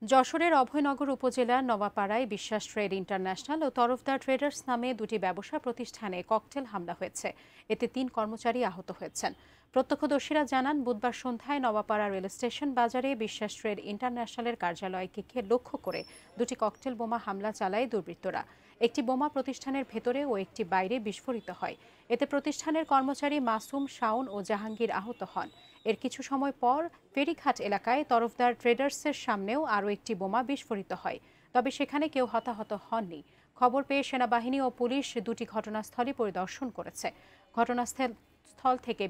যশোরের অভয়নগর উপজেলার নওয়াপাড়ায় বিশ্বাস ট্রেড ইন্টারন্যাশনাল ও তরফদার ট্রেডার্স নামে দুটি ব্যবসা প্রতিষ্ঠানে ককটেল হামলা হয়েছে। এতে ৩ কর্মচারী আহত হয়েছেন। প্রত্যক্ষদর্শীরা জানান, বুধবার সন্ধ্যায় নওয়াপাড়া রেল স্টেশন বাজারে বিশ্বাস ট্রেড ইন্টারন্যাশনালের কার্যালয়কে লক্ষ্য করে দুটি ককটেল বোমা হামলা চালায় দুর্বৃত্তরা। একটি বোমা প্রতিষ্ঠানের ভেতরে ও একটি বাইরে বিস্ফোরিত হয়। এতে প্রতিষ্ঠানের কর্মচারী মাসুম, শাওন ও জাহাঙ্গীর আহত হন। এর কিছু সময় পর ফেরিঘাট এলাকায় তরফদার ট্রেডার্সের সামনেও আরও একটি বোমা বিস্ফোরিত হয়, তবে সেখানে কেউ হতাহত হননি। খবর পেয়ে সেনাবাহিনী ও পুলিশ দুটি ঘটনাস্থলই পরিদর্শন করেছে। ঘটনাস্থল থেকে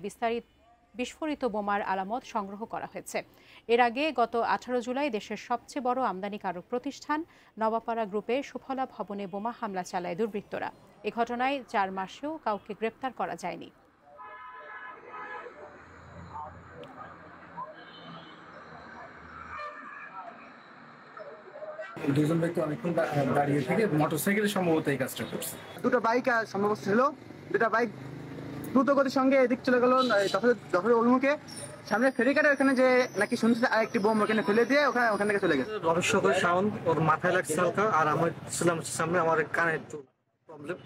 বিস্ফোরিত বোমার আলামত সংগ্রহ করা হয়েছে। এর আগে গত 18 জুলাই দেশের সবচেয়ে বড় আমদানিকারক প্রতিষ্ঠান নওয়াপাড়া গ্রুপে সুফলা ভবনে বোমা হামলা চালায় দুর্বৃত্তরা। এ ঘটনায় 4 মাসেও কাউকে গ্রেপ্তার করা যায়নি। দুজন ব্যক্তি অনেকক্ষণ দাঁড়িয়ে থেকে মোটরসাইকেলে সম্ভবত এই কাজটা করছে। দুটো বাইক সম্ভবত ছিল, দুটা বাইক দ্রুত গতির সঙ্গে এদিক চলে গেল যশোরের অভিমুখে। সামনে ফেরিঘাটের ওখানে যে নাকি শুনছে আরেকটি বোম ওখানে ফেলে দিয়ে ওখান থেকে চলে গেছে। রহস্যকর সাউন্ড ওর মাথায় লাগছে হালকা, আর আমার ছিলাম সামনে, আমার কানে একটু প্রবলেম।